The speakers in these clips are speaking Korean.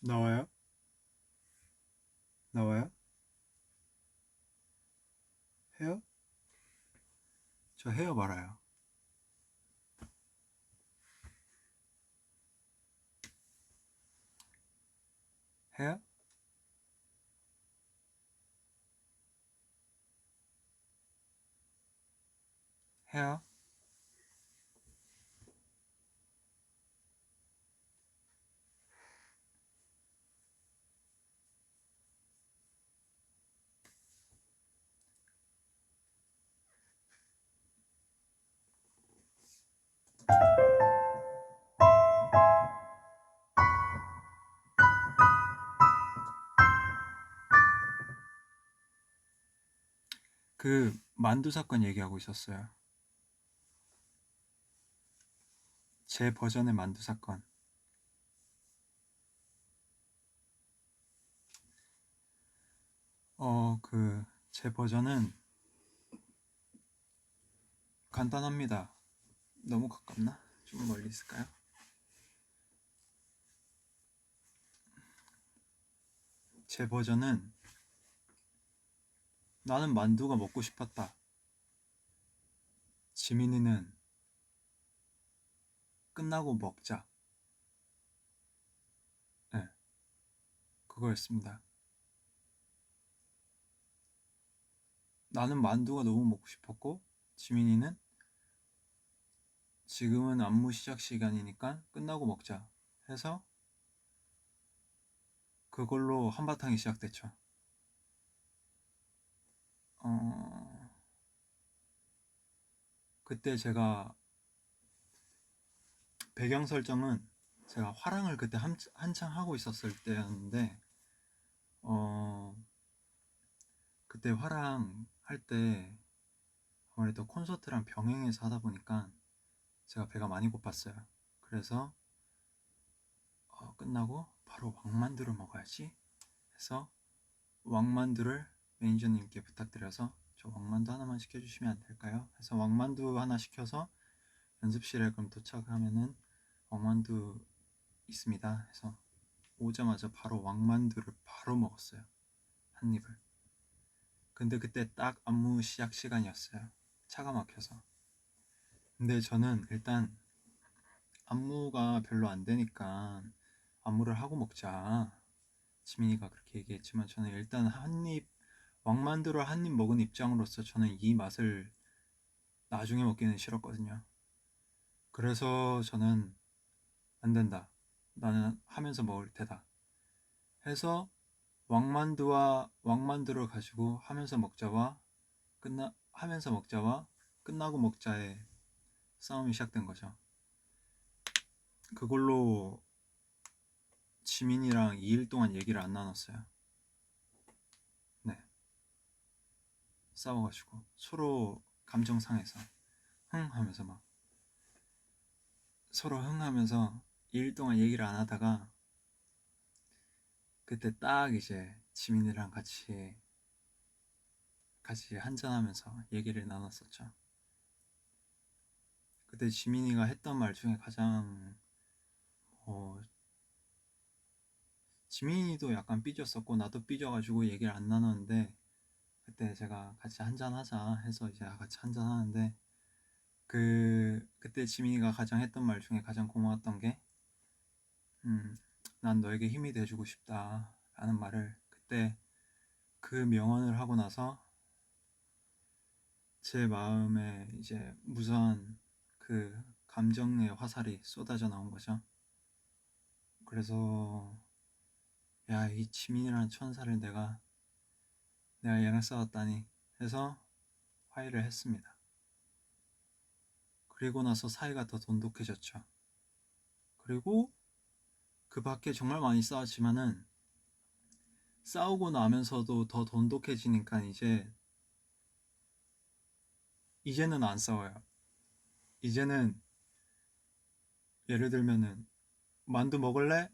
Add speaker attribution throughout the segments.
Speaker 1: 나와요? 나와요? 해요? 저 해요 말아요. 해요? 해요? 그 만두 사건 얘기하고 있었어요. 제 버전의 만두 사건. 제 버전은 간단합니다. 너무 가깝나? 좀 멀리 있을까요? 제 버전은 나는 만두가 먹고 싶었다. 지민이는 끝나고 먹자. 네, 그거였습니다. 나는 만두가 너무 먹고 싶었고 지민이는 지금은 안무 시작 시간이니까 끝나고 먹자 해서 그걸로 한바탕이 시작됐죠. 어... 그때 제가 배경 설정은 제가 화랑을 그때 한창 하고 있었을 때였는데 어... 그때 화랑 할 때 아무래도 콘서트랑 병행해서 하다 보니까 제가 배가 많이 고팠어요. 그래서 끝나고 바로 왕만두를 먹어야지 해서 왕만두를 매니저님께 부탁드려서 저 왕만두 하나만 시켜주시면 안 될까요? 해서 왕만두 하나 시켜서 연습실에 그럼 도착하면은 왕만두 있습니다 해서 오자마자 바로 왕만두를 바로 먹었어요. 한 입을. 근데 그때 딱 안무 시작 시간이었어요. 차가 막혀서. 근데 저는 일단 안무가 별로 안 되니까 안무를 하고 먹자. 지민이가 그렇게 얘기했지만 저는 일단 한 입 왕만두를 한 입 먹은 입장으로서 저는 이 맛을 나중에 먹기는 싫었거든요. 그래서 저는 안 된다. 나는 하면서 먹을 테다. 해서 왕만두를 가지고 하면서 먹자와 끝나고 먹자의 싸움이 시작된 거죠. 그걸로 지민이랑 2일 동안 얘기를 안 나눴어요. 네. 싸워가지고 서로 감정 상해서 흥 하면서 막 서로 흥 하면서 2일 동안 얘기를 안 하다가 그때 딱 이제 지민이랑 같이 한잔하면서 얘기를 나눴었죠. 그때 지민이가 했던 말 중에 가장 지민이도 약간 삐졌었고 나도 삐져가지고 얘기를 안 나눴는데 그때 제가 같이 한잔하자 해서 이제 같이 한잔하는데 그때 지민이가 가장 했던 말 중에 가장 고마웠던 게 난 너에게 힘이 돼주고 싶다 라는 말을 그때 그 명언을 하고 나서 제 마음에 이제 무수한 그 감정의 화살이 쏟아져 나온 거죠. 그래서 야, 이 지민이라는 천사를 내가 얘랑 싸웠다니 해서 화해를 했습니다. 그리고 나서 사이가 더 돈독해졌죠. 그리고 그 밖에 정말 많이 싸웠지만은 싸우고 나면서도 더 돈독해지니까 이제는 안 싸워요. 이제는 예를 들면은 만두 먹을래?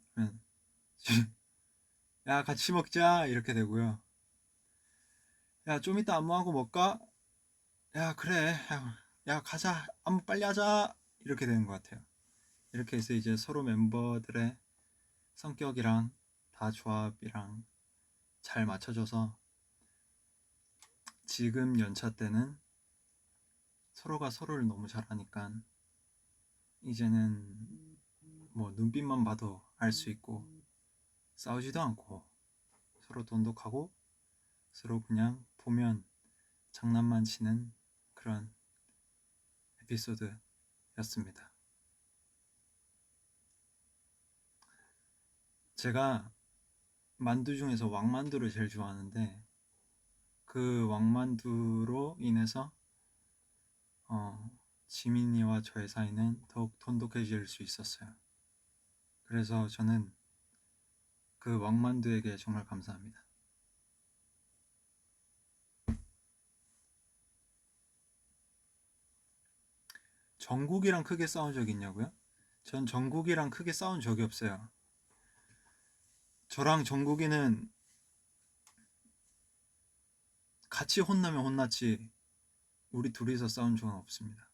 Speaker 1: 야, 같이 먹자 이렇게 되고요. 야, 좀 이따 안무하고 먹까? 야, 그래. 야, 가자. 안무 빨리 하자. 이렇게 되는 것 같아요. 이렇게 해서 이제 서로 멤버들의 성격이랑 다 조합이랑 잘 맞춰져서 지금 연차 때는 서로가 서로를 너무 잘 아니까 이제는 뭐 눈빛만 봐도 알 수 있고 싸우지도 않고 서로 돈독하고 서로 그냥 보면 장난만 치는 그런 에피소드였습니다. 제가 만두 중에서 왕만두를 제일 좋아하는데 그 왕만두로 인해서 지민이와 저의 사이는 더욱 돈독해질 수 있었어요. 그래서 저는 그 왕만두에게 정말 감사합니다. 정국이랑 크게 싸운 적이 있냐고요? 전 정국이랑 크게 싸운 적이 없어요. 저랑 정국이는 같이 혼나면 혼났지 우리 둘이서 싸운 적은 없습니다.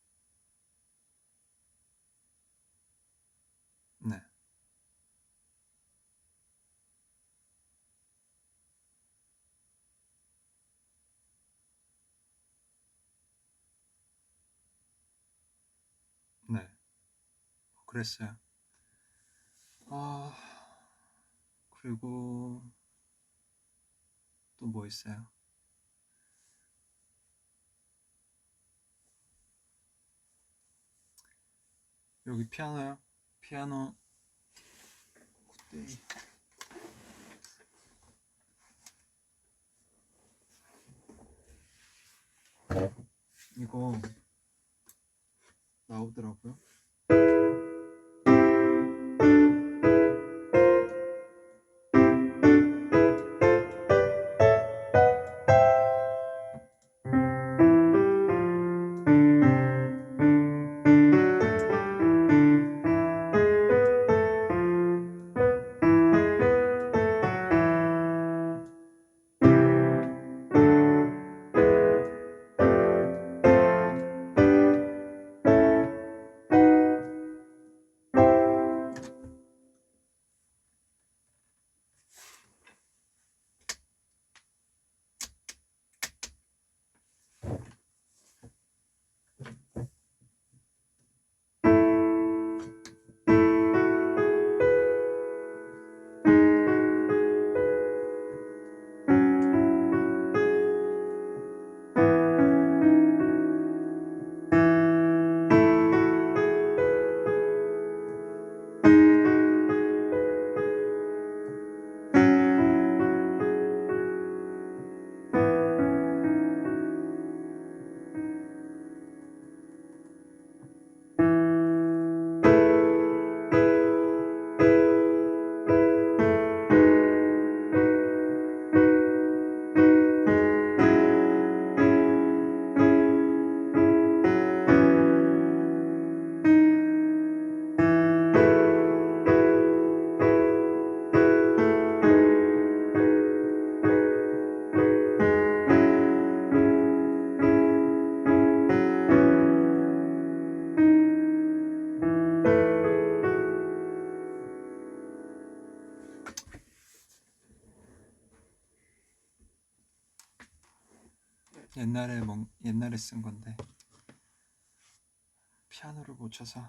Speaker 1: 네. 네. 그랬어요. 그리고 또 뭐 있어요? 여기 피아노요? 피아노 그때 이거 나오더라고요. 옛날에 쓴 건데 피아노를 못 쳐서.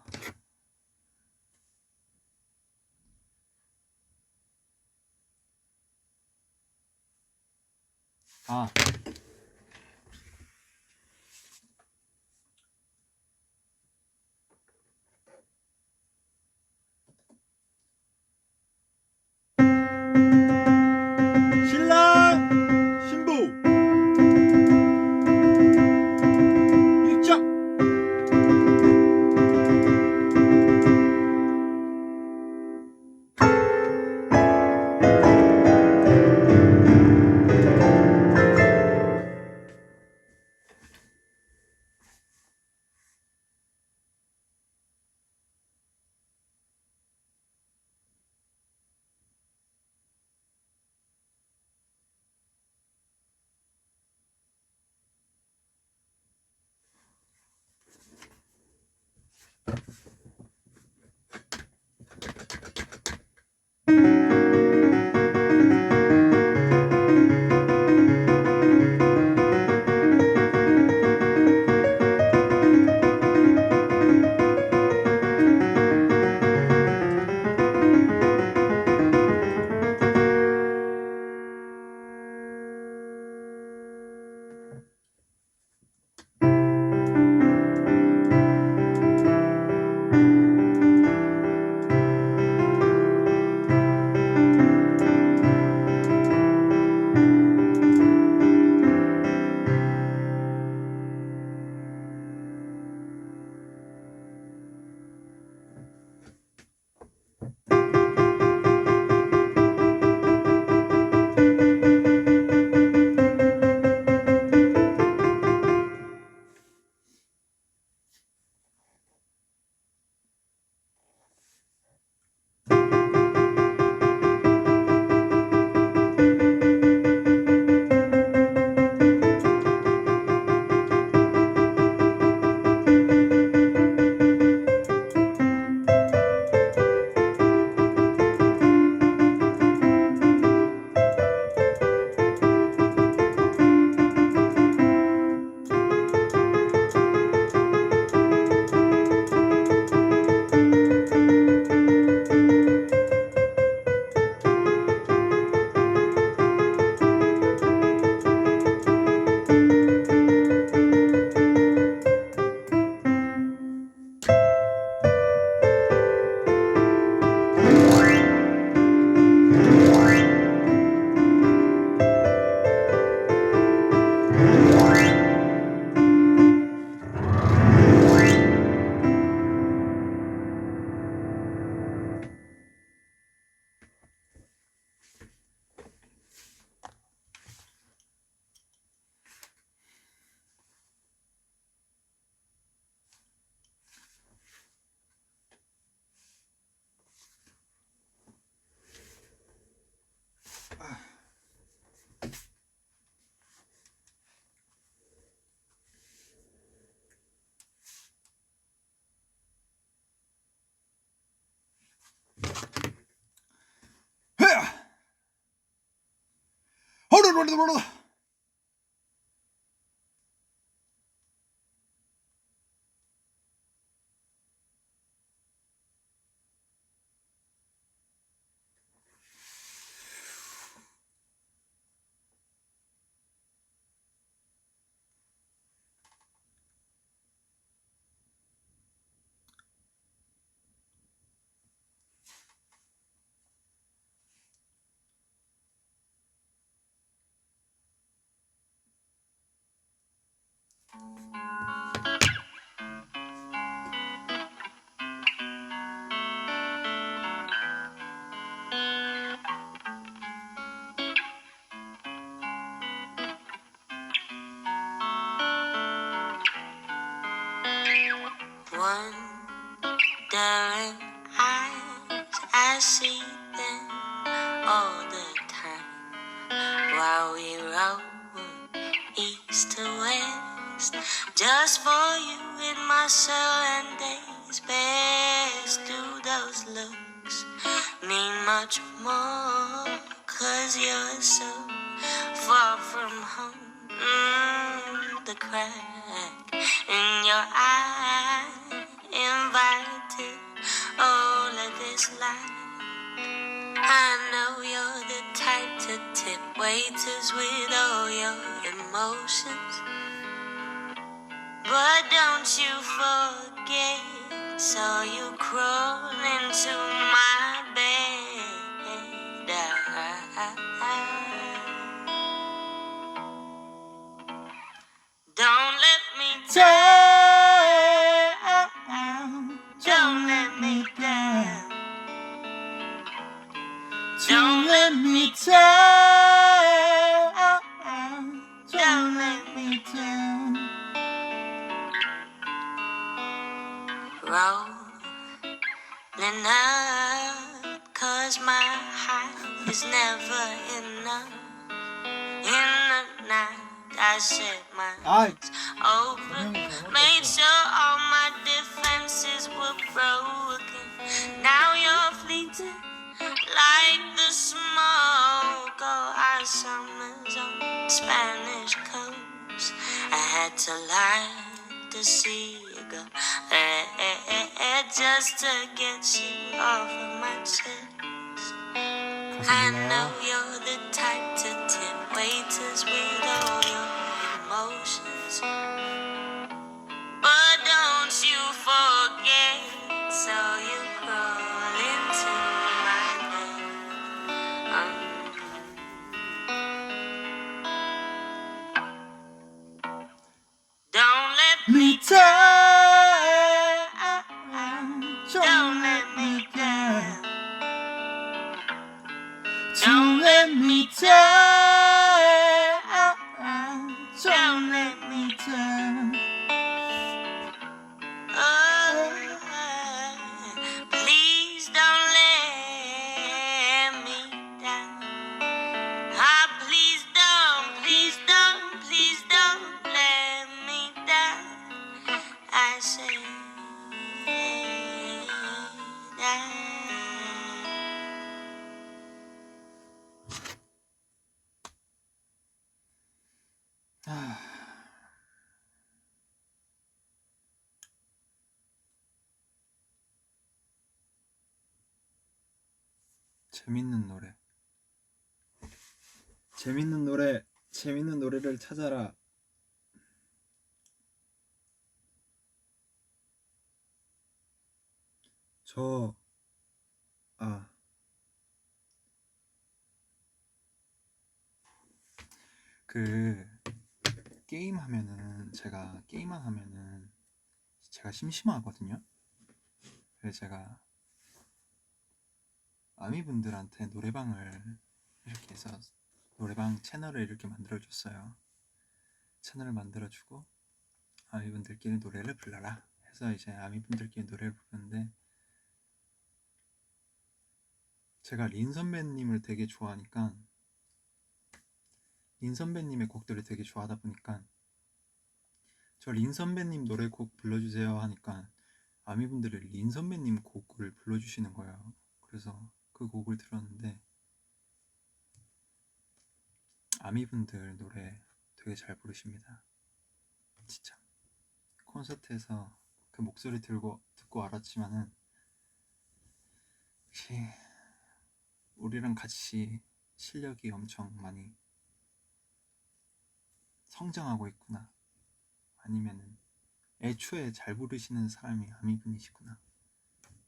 Speaker 1: 신랑 신부 입장.
Speaker 2: Wondering eyes, I see them all the time while we roll east to west. Just for you in my cell and days best. Do those looks mean much more? 'Cause you're so far from home. The crack in your eye invited all of this light. I know you're the type to tip waiters with all your emotions, but don't you forget, saw you crawl into my bed. Don't let me down. Don't let me down. Don't let me down. Don't let me down. Rolling up, 'cause my high is never enough. In the night I set my eyes open, made sure all my defenses were broken. Now you're fleeting like the smoke. Oh, our summers on Spanish coast. I had to light the cigarette just to get you off of my chest. I know you're the type to tip waiters with all your emotions, but don't you forget, so you crawl into my bed. Don't let me down. Don't let me down. Don't let me down. Don't let me down. Oh, please don't let me down. Ah, please don't, please don't, please don't let me down. I say that.
Speaker 1: 재밌는 노래를 찾아라. 게임 하면은 제가 심심하거든요. 그래서 제가 아미분들한테 노래방을 이렇게 해서 노래방 채널을 이렇게 만들어줬어요. 채널을 만들어주고 아미분들끼리 노래를 불러라 해서 이제 아미분들끼리 노래를 부르는데, 제가 린 선배님을 되게 좋아하니까, 린 선배님의 곡들을 되게 좋아하다 보니까 저 린 선배님 노래 곡 불러주세요 하니까 아미분들이 린 선배님 곡을 불러주시는 거예요. 그래서 그 곡을 들었는데 아미분들 노래 되게 잘 부르십니다. 진짜 콘서트에서 그 목소리 듣고 알았지만은 역시 우리랑 같이 실력이 엄청 많이 성장하고 있구나, 아니면은 애초에 잘 부르시는 사람이 아미분이시구나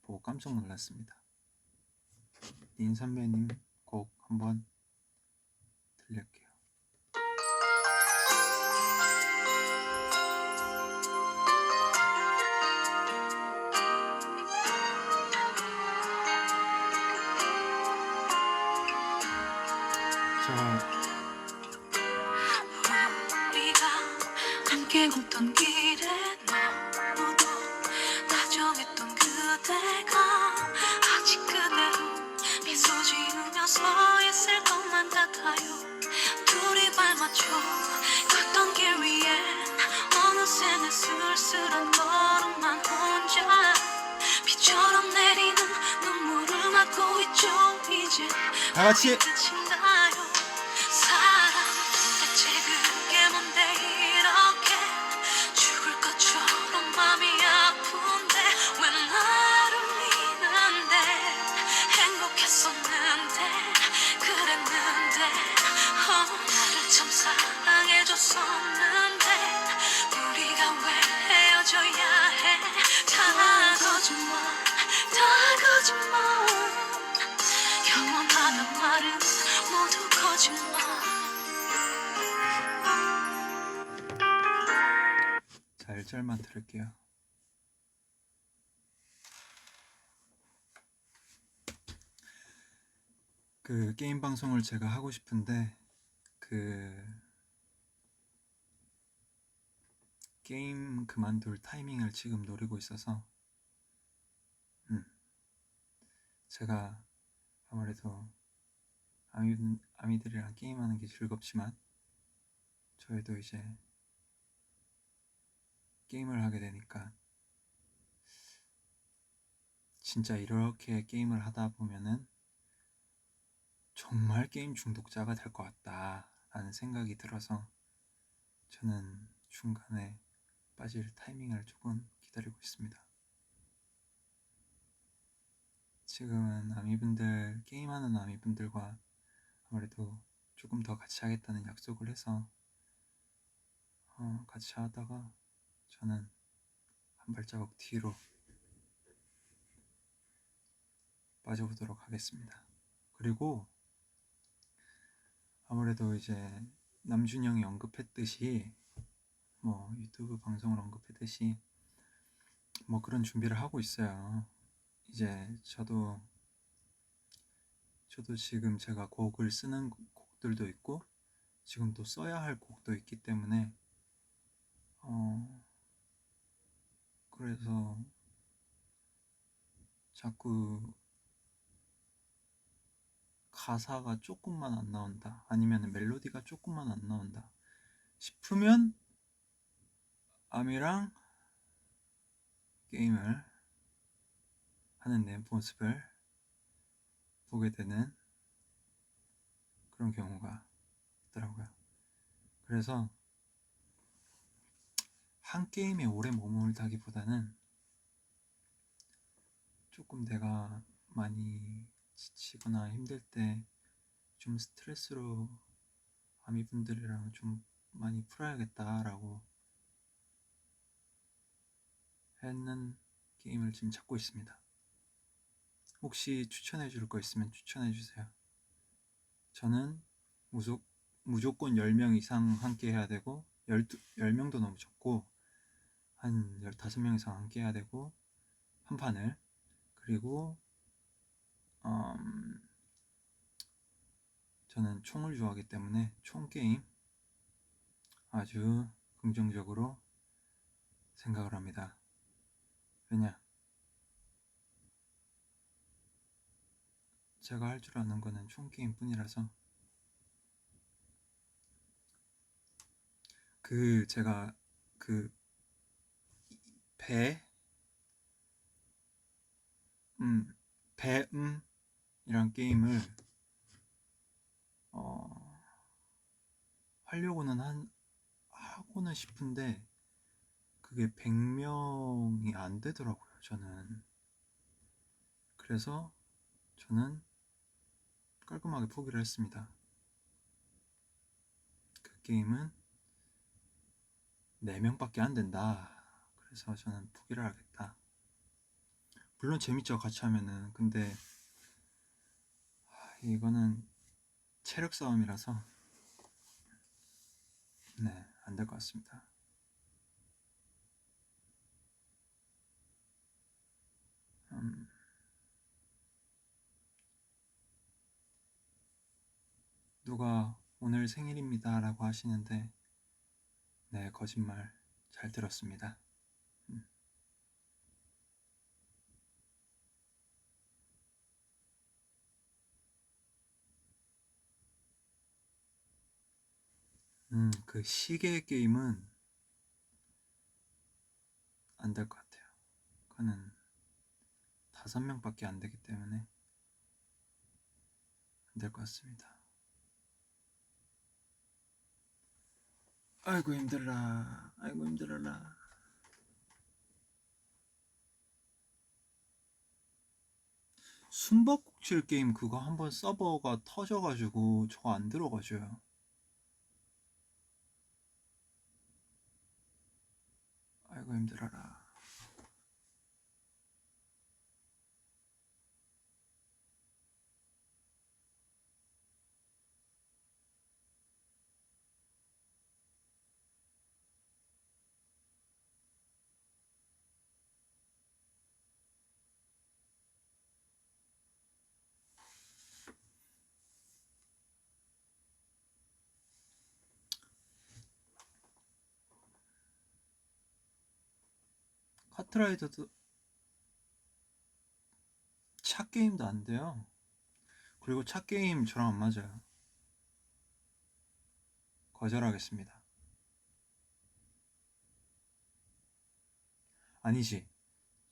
Speaker 1: 보고 깜짝 놀랐습니다. 닌 선배님 곡 한번 들릴게요.
Speaker 2: 우리가 함께 걷던 길에 너무도 다정했던 그대가 아직 그대로 미소 지으며 서 있을 것만 같아요. 둘이 발맞춰 걷던 길 위엔 어느새 내 쓸쓸한 걸음만 혼자 비처럼 내리는 눈물을 막고 있죠. 이제
Speaker 1: 다 같이
Speaker 2: 끝인가요? 사랑 대체 그게 뭔데 이렇게 죽을 것처럼 맘이 아픈데 왜 나를 미는데 행복했었는데 그랬는데 나를 참 사랑해줬었는데 우리가 왜 헤어져야 해? 다 거짓말 다 거짓말 영원하단 말은 모두 거짓말.
Speaker 1: 자, 1절만 들을게요. 그 게임 방송을 제가 하고 싶은데 그 게임 그만둘 타이밍을 지금 노리고 있어서 제가 아무래도 아미들이랑 게임하는 게 즐겁지만 저희도 이제 게임을 하게 되니까 진짜 이렇게 게임을 하다 보면은 정말 게임 중독자가 될 것 같다 라는 생각이 들어서 저는 중간에 빠질 타이밍을 조금 기다리고 있습니다. 지금은 아미분들, 게임하는 아미분들과 아무래도 조금 더 같이 하겠다는 약속을 해서 같이 하다가 저는 한 발자국 뒤로 빠져보도록 하겠습니다. 그리고 아무래도 이제 남준이 형이 언급했듯이 뭐 유튜브 방송을 언급했듯이 뭐 그런 준비를 하고 있어요. 이제 저도 지금 제가 곡을 쓰는 곡들도 있고 지금 또 써야 할 곡도 있기 때문에 그래서 자꾸 가사가 조금만 안 나온다, 아니면 멜로디가 조금만 안 나온다 싶으면 아미랑 게임을 하는 내 모습을 보게 되는 그런 경우가 있더라고요. 그래서 한 게임에 오래 머물다기보다는 조금 내가 많이 지치거나 힘들 때 좀 스트레스로 아미분들이랑 좀 많이 풀어야겠다라고 했는 게임을 지금 찾고 있습니다. 혹시 추천해 줄 거 있으면 추천해 주세요. 저는 무조건 10명 이상 함께 해야 되고 10명도 너무 적고 한 15명 이상 함께 해야 되고 한 판을, 그리고 저는 총을 좋아하기 때문에 총 게임 아주 긍정적으로 생각을 합니다. 왜냐? 제가 할 줄 아는 거는 총 게임 뿐이라서. 제가 배음이란 게임을 하려고는 하고는 싶은데 그게 100명이 안 되더라고요, 저는. 그래서 저는 깔끔하게 포기를 했습니다. 그 게임은 4명밖에 안 된다. 그래서 저는 포기를 하겠다. 물론 재밌죠, 같이 하면은. 근데 이거는 체력 싸움이라서 네, 안 될 것 같습니다. 누가 오늘 생일입니다 라고 하시는데 네, 거짓말 잘 들었습니다. 그 시계 게임은 안 될 것 같아요. 그거는 5명밖에 안 되기 때문에 안 될 것 같습니다. 아이고 힘들라, 아이고 힘들어라. 숨바꼭질 게임 그거 한번 서버가 터져가지고 저거 안 들어가져요. 아이고 힘들어라. 카트라이더도 차 게임도 안 돼요. 그리고 차 게임 저랑 안 맞아요. 거절하겠습니다. 아니지.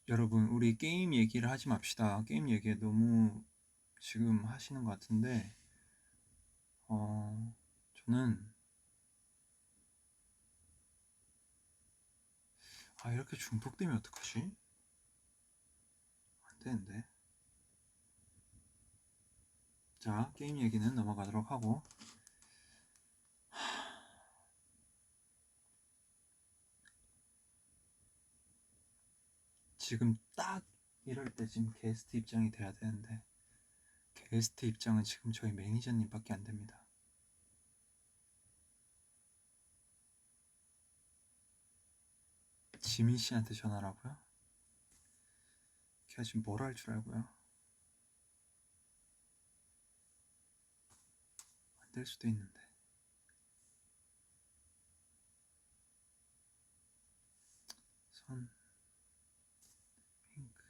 Speaker 1: 여러분, 우리 게임 얘기를 하지 맙시다. 게임 얘기 너무 지금 하시는 것 같은데, 저는, 이렇게 중독되면 어떡하지? 안 되는데. 자, 게임 얘기는 넘어가도록 하고, 지금 딱 이럴 때 지금 게스트 입장이 돼야 되는데, 게스트 입장은 지금 저희 매니저님밖에 안 됩니다. 지민 씨한테 전화라고요? 걔가 지금 뭘 할 줄 알고요? 안 될 수도 있는데. 선, 핑크.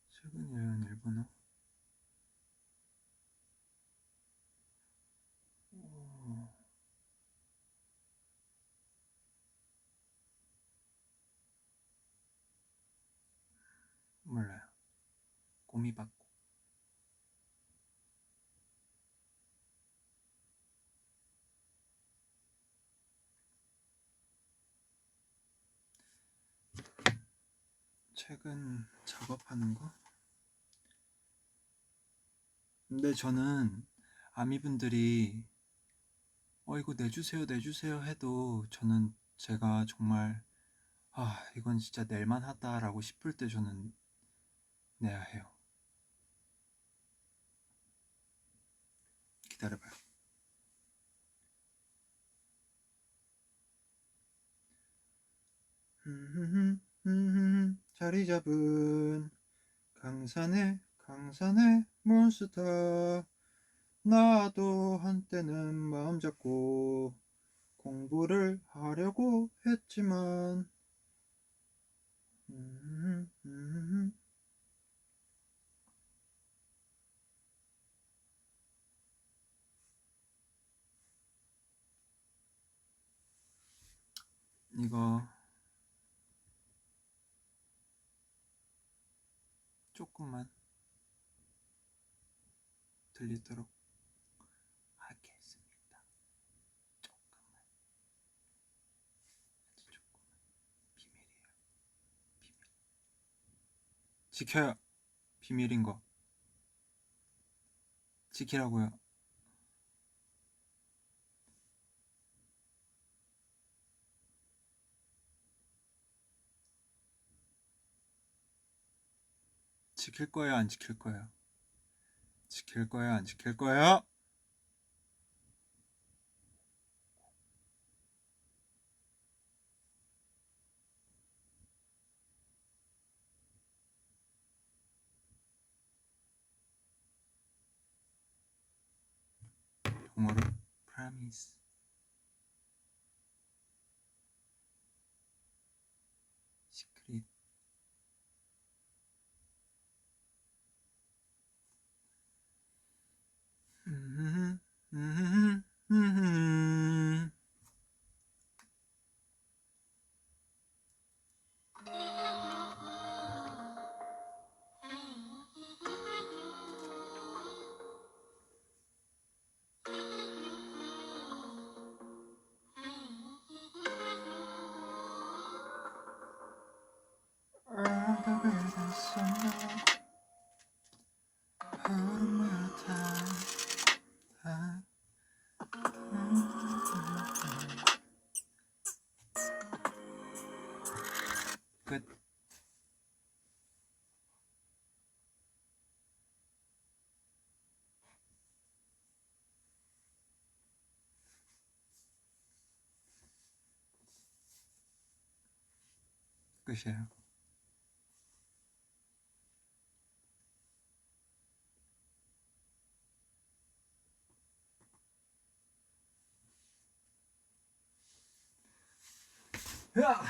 Speaker 1: 최근 여행 일본어? 오, 몰라요. 꼬미받고. 최근 작업하는 거? 근데 저는 아미분들이 이거 내주세요 내주세요 해도 저는 제가 정말 이건 진짜 낼만 하다라고 싶을 때 저는 내야 해요. 기다려봐요. 자리 잡은 강산의 몬스터. 나도 한때는 마음 잡고 공부를 하려고 했지만 이거 조금만 들리도록 하겠습니다. 지켜요. 비밀인 거 지키라고요. 지킬 거예요, 안 지킬 거예요? 지킬 거예요, 안 지킬 거예요? 영어로 promise. 시크릿. 끝. 끝이에요. 으아!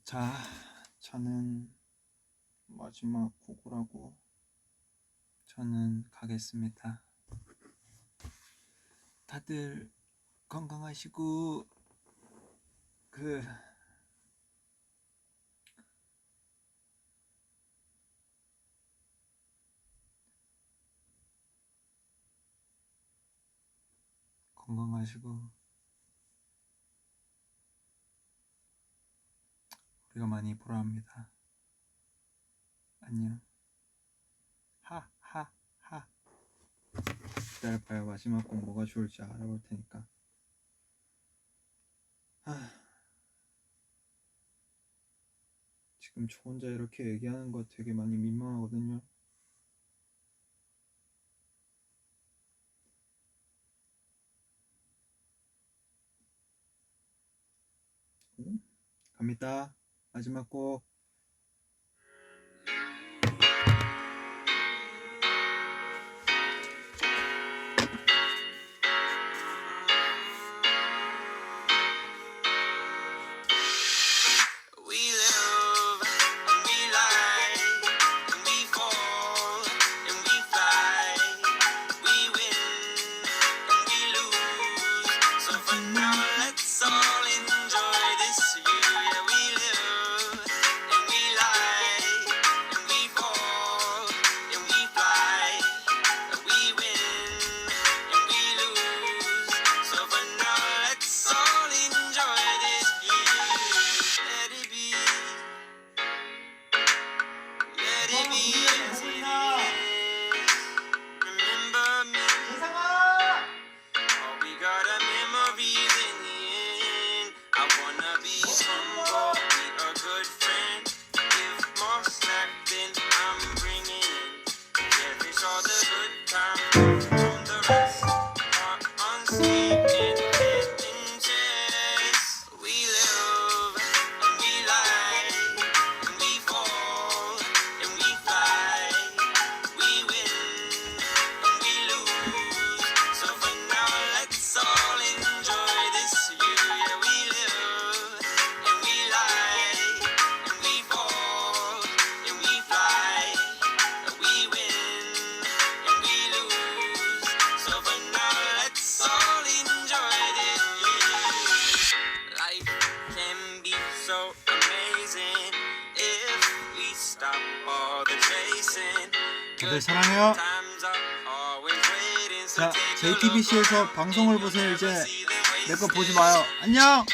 Speaker 1: 자, 저는 마지막 곡이라고 저는 가겠습니다. 다들 건강하시고 건강하시고 우리가 많이 보러합니다. 안녕. 하하하. 기다려봐요. 마지막 곡 뭐가 좋을지 알아볼 테니까. 지금 저 혼자 이렇게 얘기하는 거 되게 많이 민망하거든요. 갑니다. 마지막 곡. 다들 사랑해요. 자, JTBC에서 방송을 보세요. 이제 내 거 보지 마요. 안녕.